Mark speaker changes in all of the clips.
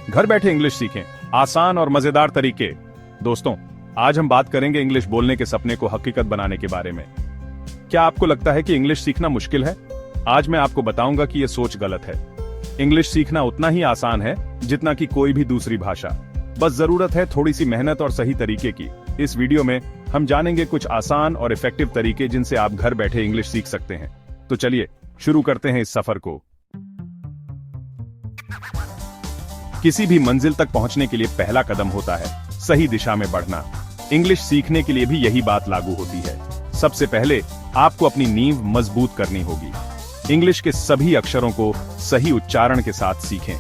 Speaker 1: घर बैठे इंग्लिश सीखें, आसान और मजेदार तरीके। दोस्तों, आज हम बात करेंगे इंग्लिश बोलने के सपने को हकीकत बनाने के बारे में। क्या आपको लगता है कि इंग्लिश सीखना मुश्किल है? आज मैं आपको बताऊंगा कि यह सोच गलत है। इंग्लिश सीखना उतना ही आसान है जितना कि कोई भी दूसरी भाषा। बस जरूरत है थोड़ी सी मेहनत और सही तरीके की। इस वीडियो में हम जानेंगे कुछ आसान और इफेक्टिव तरीके जिनसे आप घर बैठे इंग्लिश सीख सकते हैं। तो चलिए शुरू करते हैं इस सफर को। किसी भी मंजिल तक पहुंचने के लिए पहला कदम होता है सही दिशा में बढ़ना। इंग्लिश सीखने के लिए भी यही बात लागू होती है। सबसे पहले आपको अपनी नींव मजबूत करनी होगी। इंग्लिश के सभी अक्षरों को सही उच्चारण के साथ सीखें।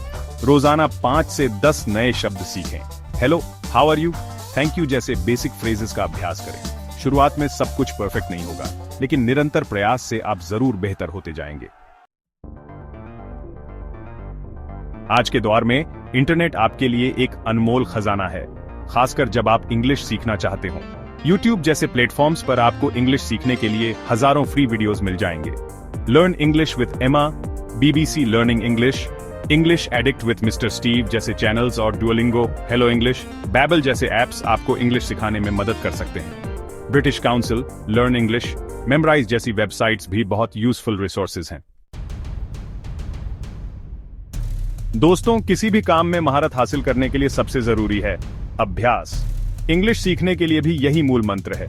Speaker 1: रोजाना 5 से 10 नए शब्द सीखें। Hello, how are you, thank you जैसे बेसिक फ्रेजेस का अभ्यास करें। शुरुआत में सब कुछ परफेक्ट नहीं होगा, लेकिन निरंतर प्रयास से आप जरूर बेहतर होते जाएंगे। आज के दौर में इंटरनेट आपके लिए एक अनमोल खजाना है, खासकर जब आप इंग्लिश सीखना चाहते हो। YouTube जैसे प्लेटफॉर्म्स पर आपको इंग्लिश सीखने के लिए हजारों फ्री वीडियोस मिल जाएंगे। लर्न इंग्लिश विद एमा, BBC learning English, English addict with mister Steve जैसे चैनल्स और डुओलिंगो, हेलो इंग्लिश, बैबल जैसे ऐप्स आपको इंग्लिश सिखाने में मदद कर सकते हैं। British Council, learn English, memorise जैसी वेबसाइट्स भी बहुत यूजफुल रिसोर्सेज हैं। दोस्तों, किसी भी काम में महारत हासिल करने के लिए सबसे जरूरी है अभ्यास। इंग्लिश सीखने के लिए भी यही मूल मंत्र है।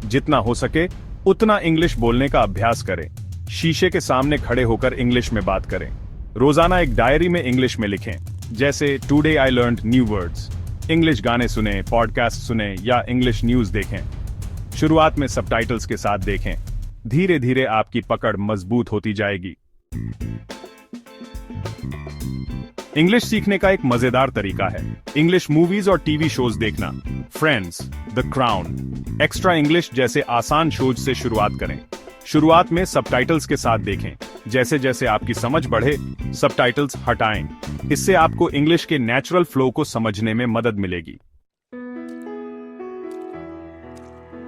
Speaker 1: जितना हो सके उतना इंग्लिश बोलने का अभ्यास करें। शीशे के सामने खड़े होकर इंग्लिश में बात करें। रोजाना एक डायरी में इंग्लिश में लिखें, जैसे today I learned new words. English गाने सुने, पॉडकास्ट सुने या इंग्लिश न्यूज देखें। शुरुआत में सबटाइटल्स के साथ देखें। धीरे धीरे आपकी पकड़ मजबूत होती जाएगी। इंग्लिश सीखने का एक मजेदार तरीका है इंग्लिश मूवीज और टीवी शोज देखना। Friends, the crown, extra English जैसे आसान शोज से शुरुआत करें। शुरुआत में सबटाइटल्स के साथ देखें। जैसे जैसे आपकी समझ बढ़े, सबटाइटल्स हटाएं। इससे आपको इंग्लिश के नेचुरल फ्लो को समझने में मदद मिलेगी।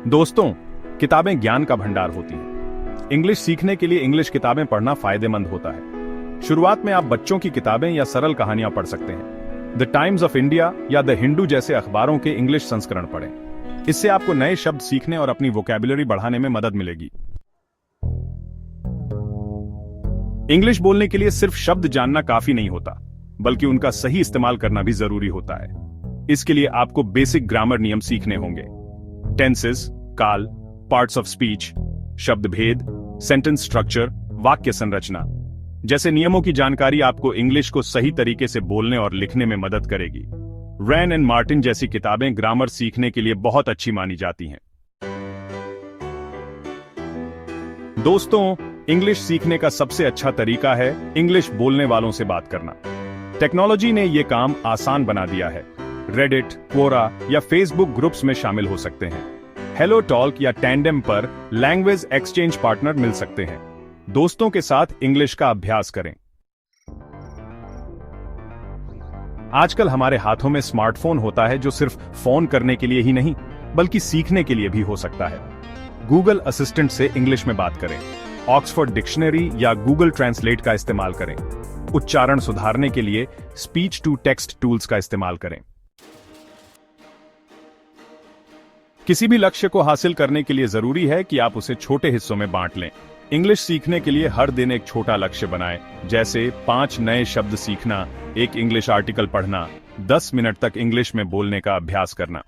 Speaker 1: दोस्तों, किताबें ज्ञान का भंडार होती हैं। इंग्लिश सीखने के लिए इंग्लिश किताबें पढ़ना फायदेमंद होता है। शुरुआत में आप बच्चों की किताबें या सरल कहानियां पढ़ सकते हैं। द टाइम्स ऑफ इंडिया या द हिंदू जैसे अखबारों के इंग्लिश संस्करण पढ़ें। इससे आपको नए शब्द सीखने और अपनी वोकैबुलरी बढ़ाने में मदद मिलेगी। इंग्लिश बोलने के लिए सिर्फ शब्द जानना काफी नहीं होता, बल्कि उनका सही इस्तेमाल करना भी जरूरी होता है। इसके लिए आपको बेसिक ग्रामर नियम सीखने होंगे। टेंसेस, काल, पार्ट्स ऑफ स्पीच, शब्द भेद, सेंटेंस स्ट्रक्चर, वाक्य संरचना जैसे नियमों की जानकारी आपको इंग्लिश को सही तरीके से बोलने और लिखने में मदद करेगी। रैन एंड मार्टिन जैसी किताबें ग्रामर सीखने के लिए बहुत अच्छी मानी जाती हैं। दोस्तों, इंग्लिश सीखने का सबसे अच्छा तरीका है इंग्लिश बोलने वालों से बात करना। टेक्नोलॉजी ने यह काम आसान बना दिया है। रेडिट, क्वोरा या फेसबुक ग्रुप्स में शामिल हो सकते हैं। हेलो टॉल्क या टैंडेम पर लैंग्वेज एक्सचेंज पार्टनर मिल सकते हैं। दोस्तों के साथ इंग्लिश का अभ्यास करें। आजकल हमारे हाथों में स्मार्टफोन होता है जो सिर्फ फोन करने के लिए ही नहीं, बल्कि सीखने के लिए भी हो सकता है। गूगल असिस्टेंट से इंग्लिश में बात करें। ऑक्सफोर्ड डिक्शनरी या गूगल ट्रांसलेट का इस्तेमाल करें। उच्चारण सुधारने के लिए स्पीच टू टेक्स्ट टूल्स का इस्तेमाल करें। किसी भी लक्ष्य को हासिल करने के लिए जरूरी है कि आप उसे छोटे हिस्सों में बांट लें। इंग्लिश सीखने के लिए हर दिन एक छोटा लक्ष्य बनाएं, जैसे 5 नए शब्द सीखना, एक इंग्लिश आर्टिकल पढ़ना, 10 मिनट तक इंग्लिश में बोलने का अभ्यास करना।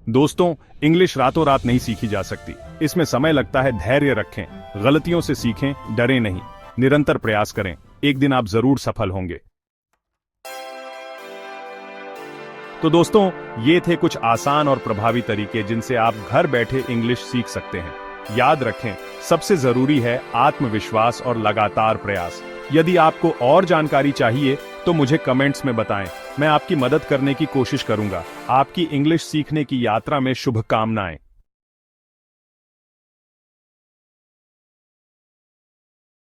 Speaker 1: दोस्तों, इंग्लिश रातों रात नहीं सीखी जा सकती। इसमें समय लगता है। धैर्य रखें, गलतियों से सीखें, डरें नहीं, निरंतर प्रयास करें। एक दिन आप जरूर सफल होंगे। तो दोस्तों, ये थे कुछ आसान और प्रभावी तरीके जिनसे आप घर बैठे इंग्लिश सीख सकते हैं। याद रखें, सबसे जरूरी है आत्मविश्वास और लगातार प्रयास। यदि आपको और जानकारी चाहिए तो मुझे कमेंट्स में बताएं। मैं आपकी मदद करने की कोशिश करूंगा। आपकी इंग्लिश सीखने की यात्रा में शुभकामनाएं।